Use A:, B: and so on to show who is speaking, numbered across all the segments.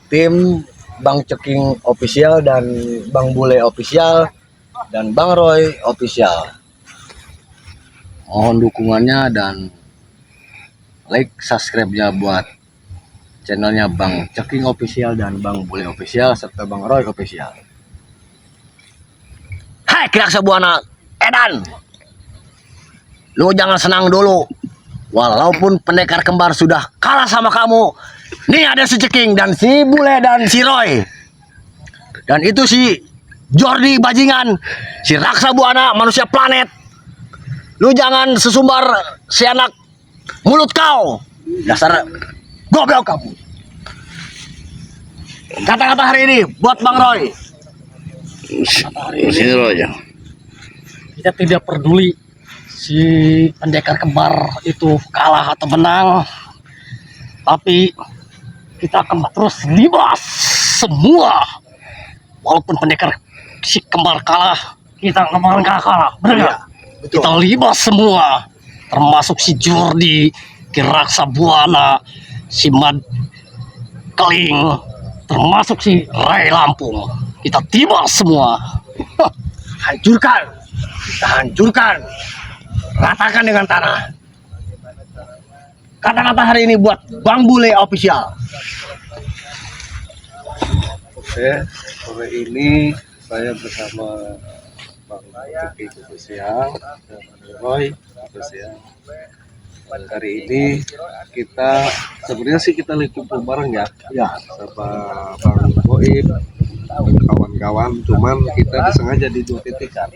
A: tim Bang Ceking Official dan Bang Bule Official dan Bang Roy Official. Mohon dukungannya dan like, subscribe-nya buat channelnya Bang Ceking Official dan Bang Bule Official serta Bang Roy Official. Hai Kiraksa Buana Edan, lu jangan senang dulu. Walaupun pendekar kembar sudah kalah sama kamu, nih ada si Ceking dan si Bule dan si Roy. Dan itu si Jordi bajingan, si Raksa Buana manusia planet. Lu jangan sesumbar si anak mulut kau. Dasar goblok kamu. Kata-kata hari ini buat Bang Roy.
B: Sini Roy aja.
C: Kita tidak peduli si pendekar kembar itu kalah atau menang, tapi kita akan terus libas semua. Walaupun pendekar si kembar kalah, kita kemarin gak kalah, benar nggak? Kita libas semua, termasuk si Jordi, Kiraksa Buana, si Mad Keling, termasuk si Ray Lampung. Kita tibas semua.
A: Hancurkan, kita hancurkan, ratakan dengan tanah. Kata-kata hari ini buat Bang Bule Official.
D: Oke, sore ini saya bersama Bang Ceking Official dan Roy Official. Hari ini kita sebenarnya sih kita lagi kumpul bareng ya, sama Bang Boib dan kawan-kawan. Cuman kita disengaja di dua titik kan.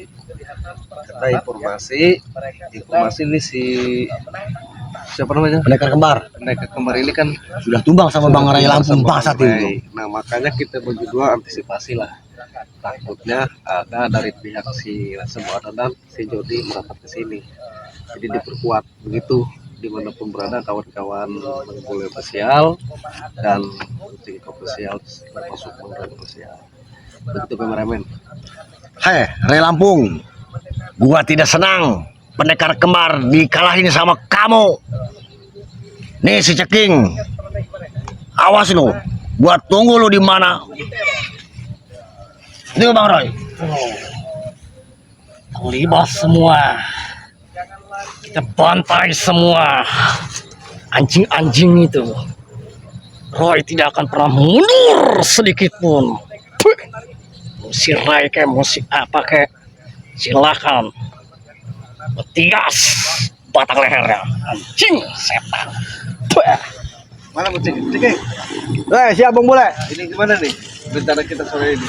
D: Karena informasi ini si siapa namanya?
A: Pendekar kembar
D: Pendekar kembar ini kan
A: sudah tumbang sama Bang Ray Lampung bangsat itu.
D: Nah makanya kita berdua antisipasi lah. Takutnya ada dari pihak si Raksa Buana dan si Jody merapat ke sini. Jadi diperkuat begitu dimanapun berada kawan-kawan Bang Bule Official dan Ceking Official termasuk Bang Roy Official. Begitu kameramen.
A: Hei Ray Lampung, gua tidak senang pendekar kembar dikalahin sama kamu. Nih si Ceking, awas lu, gua tunggu lu di mana. Ini Bang Roy.
C: Libas semua, kita bantai semua anjing-anjing itu. Roy tidak akan pernah mundur sedikit pun. Si Ray kayak musik apa kayak, silakan betias batang lehernya, anjing setan.
D: Mana Bang Ceking?
A: Siap Bang Bule.
D: Ini gimana nih rencana kita sore ini?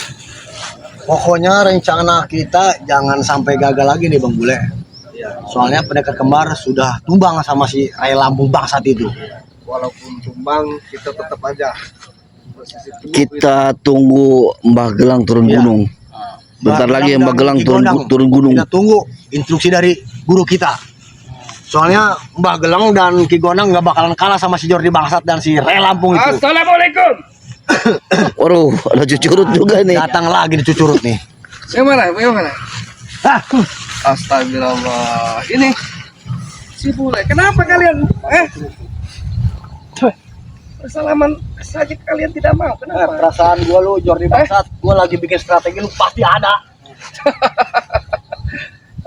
A: Pokoknya rencana kita jangan sampai gagal lagi nih Bang Bule. Soalnya pendekar kembar sudah tumbang sama si Ray Lampung bangsat itu.
D: Walaupun tumbang kita tetap aja
B: Kita tunggu Mbah Gelang turun
A: Iya.
B: gunung. Bentar lagi Mbah Gelang turun gunung.
A: Kita tunggu instruksi dari guru kita. Soalnya Mbah Gelang dan Ki Gondang nggak bakalan kalah sama si Jordi bangsat dan si Ray Lampung itu.
C: Assalamualaikum.
B: Waduh, ada cucurut juga nih.
A: Datang lagi di cucurut nih.
D: yang mana?
A: Hah,
D: Astagfirullah. Ini si Bule. Kenapa kalian? Bersalaman saja kalian tidak mau. Kenapa?
A: perasaan gua lu Jordi bangsat, gua lagi bikin strategi lu pasti ada.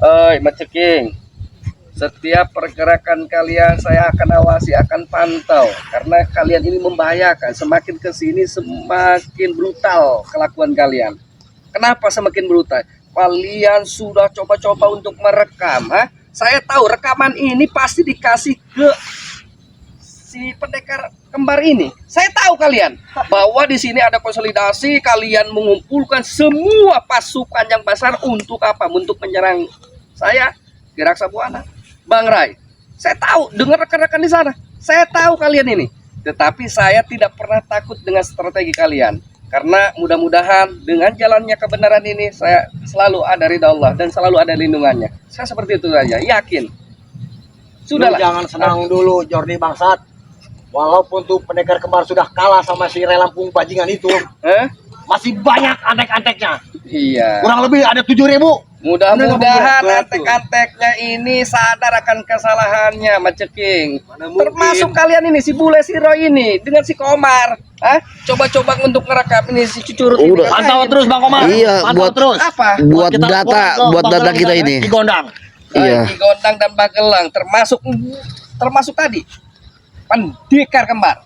D: Oi, Mas Ceking. Setiap pergerakan kalian saya akan awasi, akan pantau. Karena kalian ini membahayakan. Semakin kesini semakin brutal kelakuan kalian. Kenapa semakin brutal? Kalian sudah coba-coba untuk merekam. Saya tahu rekaman ini pasti dikasih ke si pendekar kembar ini. Saya tahu kalian bahwa di sini ada konsolidasi. Kalian mengumpulkan semua pasukan yang besar untuk apa? Untuk menyerang saya, Kiraksa Buana, Bang Ray. Saya tahu, dengar rekan-rekan di sana. Saya tahu kalian ini. Tetapi saya tidak pernah takut dengan strategi kalian. Karena mudah-mudahan dengan jalannya kebenaran ini, saya selalu ada ridha Allah dan selalu ada lindungannya. Saya seperti itu saja, yakin. Sudahlah.
A: Lu jangan senang dulu Jordi bangsat. Walaupun tuh pendekar kembar sudah kalah sama si Ray Lampung bajingan itu, masih banyak antek-anteknya.
D: Iya.
A: Kurang lebih ada 7.000.
D: Mudah-mudahan antek-anteknya ini sadar akan kesalahannya, Mas Ceking. Termasuk kalian ini, si Bule, si Roy ini, dengan si Komar. Coba-coba untuk ngerekam ini si Cucurut ini.
B: Udah.
A: Pantau terus Bang Komar.
B: Iya,
A: Pantau
B: buat-
A: terus.
D: Apa?
B: buat
A: Kita
B: data
A: laporan ke
B: data kita
A: Bagelang
B: ini.
A: di Gondang.
B: Iya.
D: Di Gondang dan Magelang termasuk tadi pendekar kembar.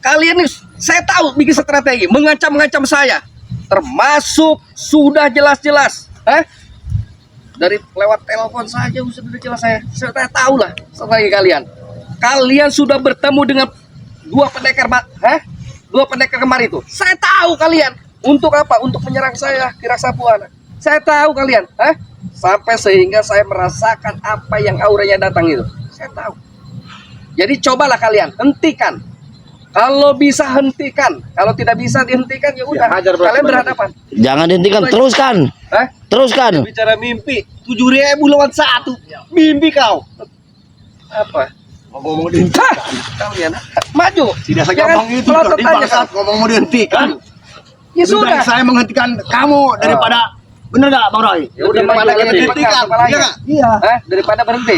D: Kalian nih, saya tahu bikin strategi mengancam saya, termasuk sudah jelas-jelas. Dari lewat telepon saja sudah jelas saya tahu lah strategi kalian. Kalian sudah bertemu dengan dua pendekar kembar itu. Saya tahu kalian untuk apa? Untuk menyerang saya di Raksa Buana. Saya tahu kalian, sampai sehingga saya merasakan apa yang auranya datang itu. Saya tahu. Jadi cobalah kalian hentikan. Kalau bisa hentikan, kalau tidak bisa dihentikan ya udah. Kalian berhadapan.
B: Jangan dihentikan, teruskan. Teruskan.
E: Bicara mimpi 7.000 lawan 1. Mimpi kau.
D: Apa?
A: Ngomong dihentikan.
D: Kalian maju.
A: Tidak
D: Jangan
A: segampang itu.
D: melotot
A: Di
D: aja.
A: bangsat ngomong mau dihentikan.
D: Ya
A: Lebih
D: sudah.
A: baik saya menghentikan kamu daripada bener gak Bang Roy?
D: Ya udah maju
A: Daripada
D: aja
A: dihentikan. Iya nggak?
D: Iya. Daripada berhenti.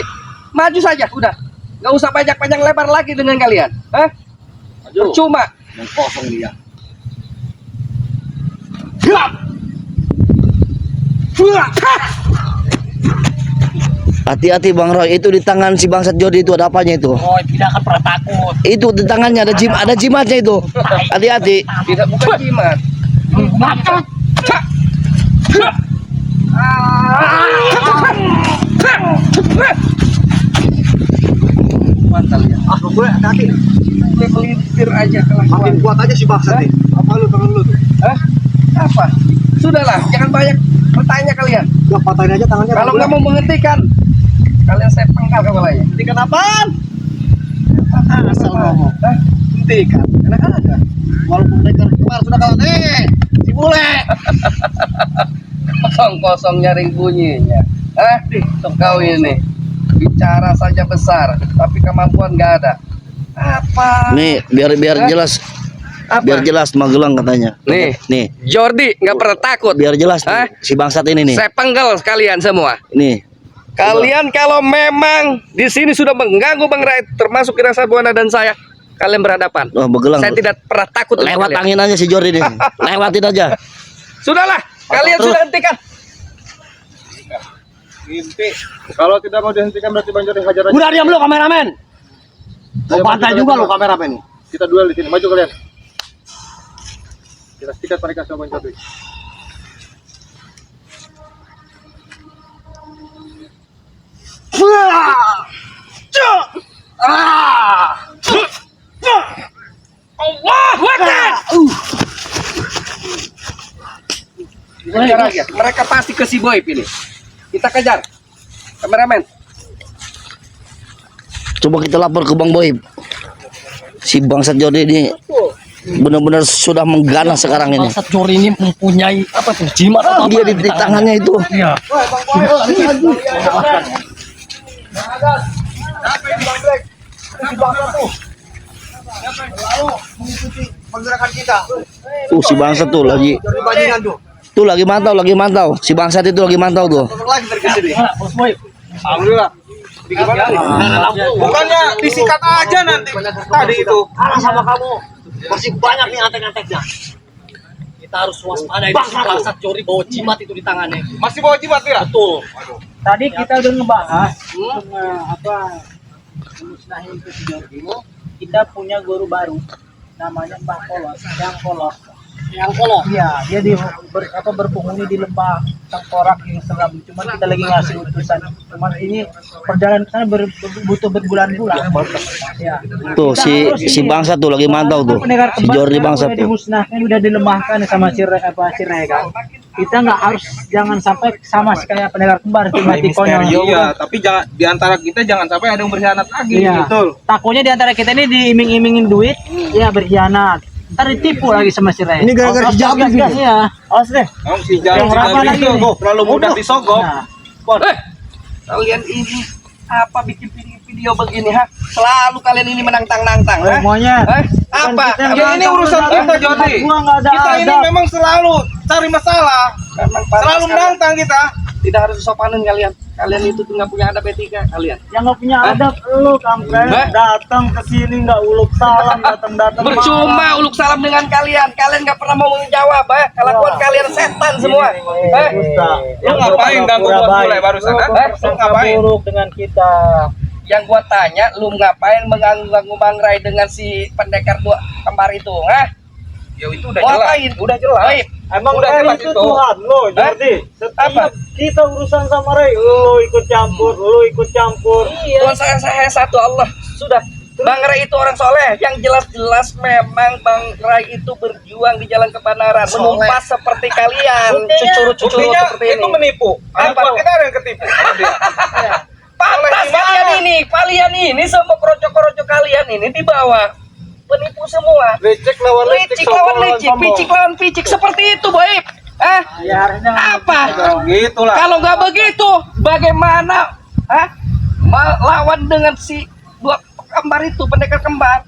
D: Maju saja udah. Nggak usah panjang-panjang lebar lagi dengan kalian. Percuma.
A: Yang kosong dia.
B: Hati-hati Bang Roy, itu di tangan si bangsat Jordi itu ada apanya itu?
C: Oh, tidak akan pernah takut.
B: Itu di tangannya ada jimatnya itu. Hati-hati.
D: Tidak bukan jimat.
C: Mantap.
D: Kalian.
A: Gue hati.
D: Melintir aja
A: Makin
D: kelakuan.
A: kuat aja si bangsat nih. Apa lu tangan lu tuh?
D: Apa? Sudahlah, jangan banyak bertanya kalian.
A: Gak patahin aja tangannya.
D: Kalau nggak mau menghentikan, kalian saya penggal kepalanya.
E: Hentikan apaan?
D: Asal ngomong.
E: Hentikan.
D: Enak aja.
E: Walaupun mereka kemar sudah kalah. Si bule.
D: Kosong-kosong nyaring bunyinya. Tuh kau ini bicara saja besar, tapi kemampuan nggak ada. Apa?
B: Nih, biar jelas.
D: Apa?
B: Biar jelas Magelang katanya.
D: Nih.
B: Nih,
D: Jordi nggak pernah takut.
B: biar jelas nih, si bangsat ini nih.
D: Saya penggal kalian semua.
B: Nih.
D: Kalian kalau memang di sini sudah mengganggu Bang Rai, termasuk Raksa Buana dan saya, kalian berhadapan.
B: Wah, Magelang.
D: Saya tidak pernah takut dengan
B: Lewat
D: kalian.
B: angin aja si Jordi nih. Lewatin aja.
D: Sudahlah, kalian
B: terus.
D: sudah hentikan.
E: Mimpi. Kalau tidak mau dihentikan berarti Bang Jordi hajar aja.
A: Udah diam lu kameramen. Mau pantai juga lu kameramen nih.
E: Kita duel di sini. Maju kalian. Kita sikat mereka sama Bang Jordi.
D: Kejar aja. Mereka pasti ke si Boy ini. Kita kejar. Kameramen.
B: Coba kita lapor ke Bang Boy. Si bangsat Jordi ini benar-benar sudah mengganas sekarang ini.
C: Bangsat Jori ini mempunyai apa tuh jimat atau
B: Dia
C: apa
B: di tangannya itu.
C: Iya.
E: Menggerakkan kita.
B: Si bangsat tuh lagi.
E: Bajingan tuh.
B: Tuh lagi mantau. Si bangsat itu lagi mantau tuh.
E: Lagi terkesini.
C: Bos Boy.
E: Alhamdulillah. Bukannya disikat aja nanti tadi itu.
A: Kalah sama kamu. Masih banyak nih antek-anteknya.
C: Kita harus waspada ini. Bangsat Jori bawa jimat itu di tangannya.
E: Masih bawa jimat ya?
C: Betul.
F: Tadi kita udah ngebahas musnahin itu si Jordi. Kita punya guru baru namanya Mbah Polos, yang Polos. Iya, dia berpenghuni di lembah Tengkorak yang seram. Cuman kita lagi ngasih utusan. Cuman ini perjalanan ke sana butuh berbulan-bulan. Ya.
B: Tuh si bangsat tuh lagi mantau tuh. Si Jordi bangsat
F: udah
B: tuh.
F: dimusnahkan, udah dilemahkan sama si Rega. Kita nggak harus, jangan sampai sama kayak pendekar kembar itu mati konyol.
E: Iya, tapi jangan di antara kita jangan sampai ada yang berkhianat lagi.
F: Iya.
E: Betul.
F: Takutnya di antara kita ini diiming-imingin duit, ya berkhianat. Ntar ditipu lagi sama si Rey.
A: Ini gara-gara si Jabi
F: gas, ya. Awas deh.
E: Kamu si Jabi
F: Yang berapa lagi
E: itu
F: nih?
E: terlalu mudah disogok.
F: Nah,
D: Kalian ini apa bikin video begini Selalu kalian ini menantang-nantang.
F: semuanya.
D: Apa?
E: Ya, ini urusan kita Jordi.
F: Gua nggak ada
E: Kita ini
F: adab.
E: memang selalu cari masalah.
D: Memang pantas
E: Selalu
D: kalian.
E: menantang kita.
D: Tidak harus sopanin kalian. Kalian itu tuh nggak punya adab etika kalian.
F: Yang nggak punya adab lu kampret.
D: Hah?
F: Datang ke sini nggak uluk salam, datang-datang.
D: Percuma uluk salam dengan kalian. Kalian nggak pernah mau menjawab, kelakuan kalian setan semua.
E: Lu ngapain ganggu gua mulai barusan? Lu ngapain?
F: Buruk dengan kita.
D: Yang gua tanya, lu ngapain mengganggu Bang Rai dengan si pendekar dua kembar itu?
E: Ya itu udah
D: Mau
E: jelas.
D: ngapain?
E: Udah jelas.
D: Baik.
F: Emang
E: Udah
F: Ray
E: jelas
F: itu
E: itu.
F: Tuhan lo, Jordi.
D: Apa?
F: Setiap kita urusan sama Ray, lu ikut campur,
D: Tuhan saya satu Allah. Sudah. Bang Rai itu orang soleh. Yang jelas-jelas memang Bang Rai itu berjuang di jalan kebenaran. Menumpas seperti kalian. Cucurut-cucurut
E: Buktinya
D: seperti ini.
E: itu menipu.
D: Apa?
E: Apa? Kita ada yang ketipu. sama dia.
D: Pantas kalian ini semua kroco-kroco kalian ini di bawah penipu semua.
E: Lecek lawan
D: Licik lawan licik, picik lawan picik seperti itu, Boy.
F: Ya harusnya
D: Apa?
E: Gitu lah.
D: Kalau nggak begitu, bagaimana? Lawan dengan si dua kembar itu, pendekar kembar?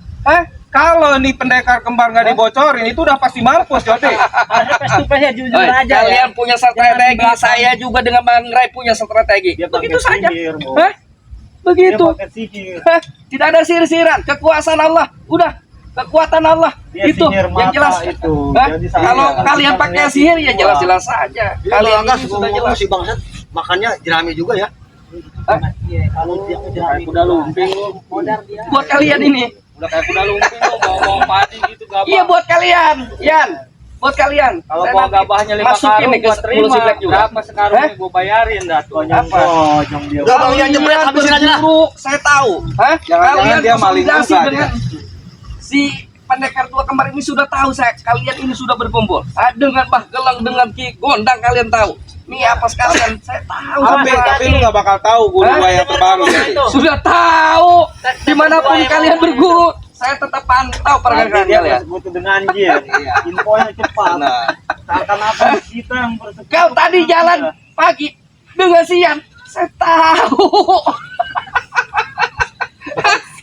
E: Kalau nih pendekar kembar nggak dibocorin, itu udah pasti mampus, Jordi.
F: ada face-to-face ya, jujur
D: Oi,
F: aja
D: kalian
F: ya.
D: punya strategi,
F: belakang.
D: saya juga dengan Bang Rai punya strategi.
F: Dia pakai
D: Begitu saja.
F: sihir, Mo.
D: Begitu.
F: Dia pakai sihir.
D: Tidak ada sihir-sihiran, kekuasaan Allah. Udah, kekuatan Allah.
F: Dia
D: Itu
F: sihir
D: yang
F: mata
D: jelas.
F: itu. Jadi
D: Kalau
F: saya
D: kalian
F: bisa
D: pakai
F: melihat
D: sihir ya
F: semua.
D: jelas-jelas saja. Kalian ini sudah jelas.
A: si bangsat makannya jerami juga ya.
F: Iya, kalau dia
E: Kayak kuda lumping lu.
F: modar dia.
D: Buat kalian ini.
E: Udah kayak kuda lumping lu, mau padi gitu gabah.
D: Iya buat kalian, Yan. Buat kalian.
E: Kalau
D: Saya
E: bawa
D: nanti
E: gabahnya 5
D: masukin
E: karung
D: nih ke
E: gua
D: 10
E: terima.
D: Black juga.
E: Berapa sekarungnya gua bayarin dah tuh.
D: Apa?
F: Bojong dia.
A: Gabahnya jebret,
D: Kalian
A: habisin aja lah.
D: berburu, saya tahu.
E: Jangan-jangan
D: Kalian
E: dia maling
D: konsolidasi
E: juga
D: dengan si pendekar dua kembar ini sudah tahu saya. Kalian ini sudah berkumpul. Dengan Bah Gelang, dengan Ki Gondang kalian tahu. Ini apa sekalian? Saya tahu.
E: Tapi lu nggak bakal tahu guru gua yang terbaru. Jordi.
D: Sudah tahu. Dimanapun kalian berguru, saya tetap pantau pergerakan
F: Dia
D: kalian.
F: butuh dengan jin. Infonya cepat.
E: Nah,
F: Seakan apa kita yang bersekutu.
D: Kau tadi jalan pagi dengan siang, saya tahu.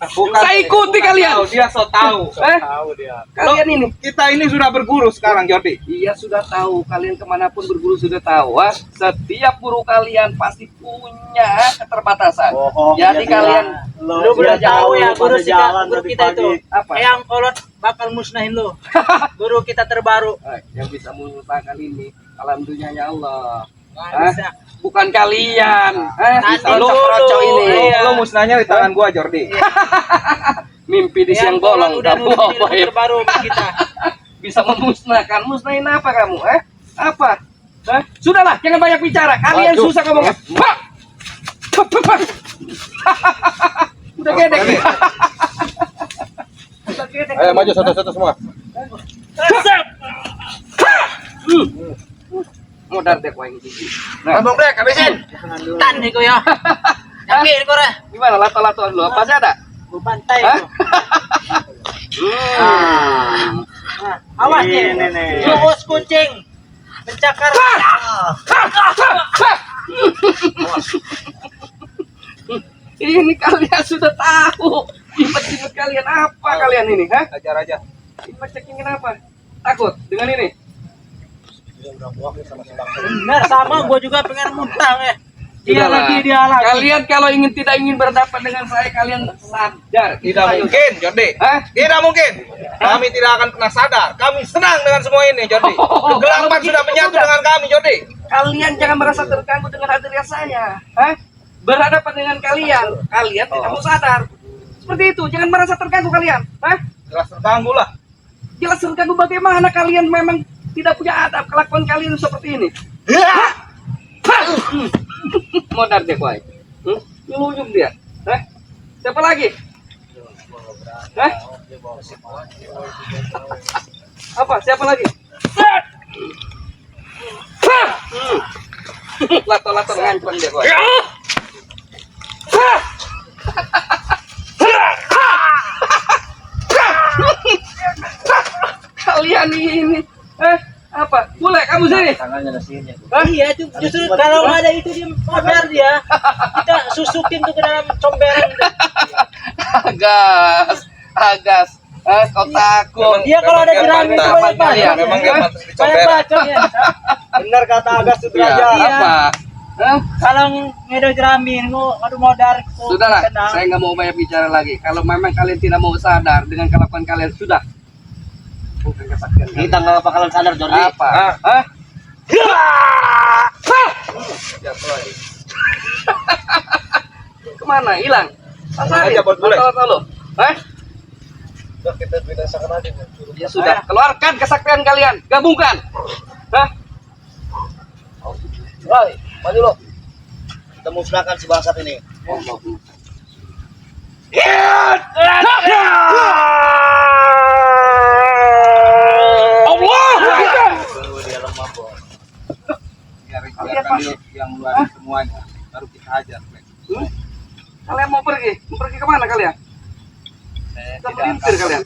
E: bukan
D: Saya ikuti kalian.
E: Tahu, dia so tahu.
F: Tahu dia.
D: Kalian ini.
E: Kita ini sudah berguru sekarang, Jordi.
D: Iya sudah tahu, kalian kemanapun berguru sudah tahu. Setiap guru kalian pasti punya keterbatasan. Jadi kalian
F: lu udah tahu ya guru
B: guru kita itu.
D: apa?
B: Yang kolot bakal musnahin lu. Guru kita terbaru.
D: Yang bisa menyusahkan ini, alhamdulillah ya Allah.
B: Nggak bisa.
D: Bukan kalian.
B: Nanti
D: Kroco ini.
B: Iya.
E: Lu musnahnya di tangan gua, Jordi.
D: Mimpi di siang
B: Yang
D: bolong.
B: kolot udah
D: Kamu
B: nurutin
D: apa
B: ilmu
D: ya?
B: terbaru kita.
D: Bisa memusnahkan. Musnahin apa kamu? Apa? Sudahlah, jangan banyak bicara. Kalian
E: Waduh.
D: susah ngomong. Udah gedek nih. Udah gedek.
E: Ayo maju satu-satu semua.
D: Modar deh kuing gigi.
A: Abang Brek, habisin.
B: Tan nih kau ya. Yakin kau ya?
D: Gimana lato-latoan lu? Apa sih ada?
B: Gua pantai
D: Hah?
B: tuh. Awas nih.
F: Ini nih.
B: Jurus kucing. Mencakar.
D: Ini kalian sudah tahu. Imut-imut kalian apa kalian ini?
E: Ajar aja.
D: Imut-imut apa? Takut dengan ini?
B: Benar sama gua juga pengen muntah ya.
D: Sudahlah.
F: dia lagi.
D: Kalian kalau tidak ingin berdapat dengan saya, kalian sadar.
E: Tidak mungkin, Jordi.
D: Hah?
E: Tidak mungkin. Kami tidak akan pernah sadar. Kami senang dengan semua ini, Jordi. Kegelapan sudah menyatu dengan kami, Jordi.
D: Kalian jangan merasa terganggu dengan hadirnya saya. Berhadapan dengan kalian tidak mau sadar. Seperti itu, jangan merasa terganggu kalian.
E: Jelas terganggu lah.
D: Jelas terganggu bagaimana kalian memang tidak punya adab, kelakuan kalian seperti ini. Modar dia kuai. Nyelunjuk dia. Siapa lagi? Apa? Siapa lagi? Lato-lato ngancam dia kuai. Kalian ini apa? Boleh kamu sini?
B: Iya, justru kalau nggak ada itu dia modar dia. Kita susukin tuh ke dalam comberan.
D: Agas. Kau takut.
B: Dia kalau ada jerami itu
E: Memang
B: banyak
D: kalian.
E: Memang dia pantas
B: banyak
E: dicomberan.
B: bacot ya.
F: Benar kata Agas
D: Ya,
F: Sudrajat.
D: apa? Hah?
F: Kalau ngedo jeramin mo aduh modar ko.
D: Sudahlah,
F: Tenang.
D: saya nggak mau banyak bicara lagi. Kalau memang kalian tidak mau sadar dengan kelakuan kalian, sudah. Bukan kesaktian kalian.
B: Kita nggak bakalan sadar Jordi.
D: Apa? Hah? Jatuh lagi. Kemana? Hilang?
E: Aja, Bos Bule.
D: Lo? Hah?
E: Kita binasakan aja.
D: Ya sudah, keluarkan kesaktian kalian, gabungkan. Hah?
B: Woi, maju lo. Kita musnahkan si bangsat ini.
E: Dia lemah, Bos. Biarkan dia yang ngeluarin semuanya. Baru kita hajar.
D: Kalian mau pergi? Mau pergi kemana kalian? Kita melintir kalian.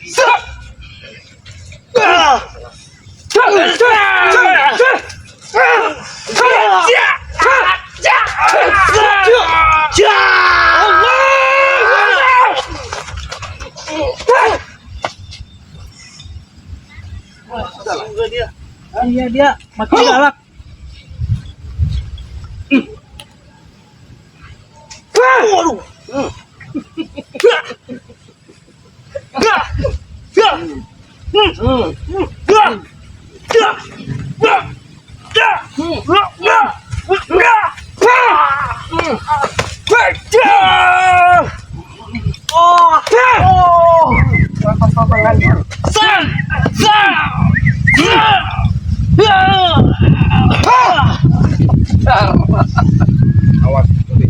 F: Iya dia makin galak.
E: Awas, Jordi.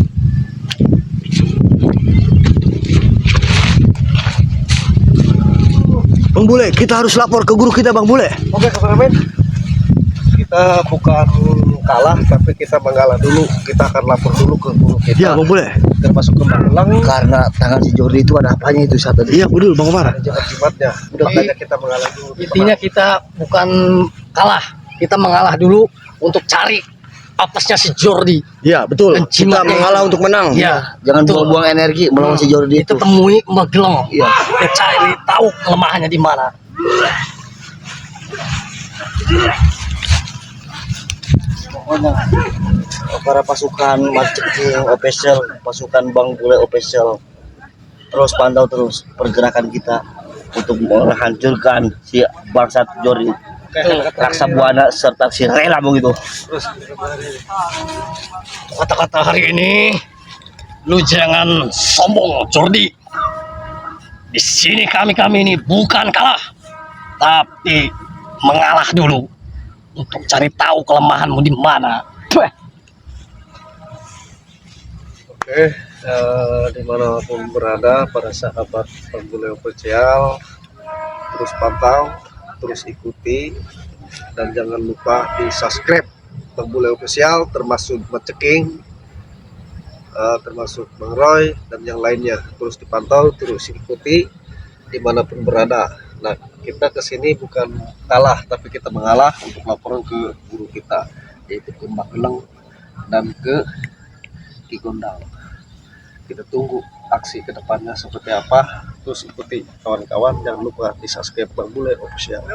A: Bang Bule, kita harus lapor ke guru kita Bang Bule.
E: Oke, kameramen. Kita bukan kalah, tapi kita mengalah dulu. Kita akan lapor dulu ke guru
A: Iya
E: kita.
A: Bang Bule.
E: Termasuk ke Magelang.
B: Karena tangan si Jordi itu ada apanya itu saat tadi.
A: Iya betul Bang Omar.
E: Ada jimat-jimatnya. Makanya kita mengalah dulu.
C: Intinya kita bukan kalah, kita mengalah dulu untuk cari apesnya si Jordi.
A: Iya betul.
C: Dan
A: Kita
C: jimatnya
A: mengalah
C: itu.
A: untuk menang.
C: Iya,
B: Jangan
C: betul.
B: buang-buang energi melawan si Jordi itu.
C: Kita temui Magelang. Iya. Kita cari tahu kelemahannya di mana.
B: Pokoknya para pasukan Marceking official, pasukan Bang Bule official, terus pantau terus pergerakan kita untuk menghancurkan si bangsat Jordi, Raksa Buana serta si Rela begitu.
C: Kata-kata hari ini, lu jangan sombong Jordi. Di sini kami ini bukan kalah, tapi mengalah dulu untuk cari tahu kelemahanmu di mana. Beh.
E: Oke, dimanapun berada para sahabat Bang Bule official, terus pantau, terus ikuti, dan jangan lupa di subscribe Bang Bule official, termasuk Marceking, termasuk Bang Roy dan yang lainnya. Terus dipantau, terus ikuti dimanapun berada. Nah, kita kesini bukan kalah, tapi kita mengalah untuk laporan ke guru kita, yaitu ke Magelang dan ke Ki Gondang. Kita tunggu aksi kedepannya seperti apa. Terus ikuti kawan-kawan, jangan lupa di subscribe Bang Bule official.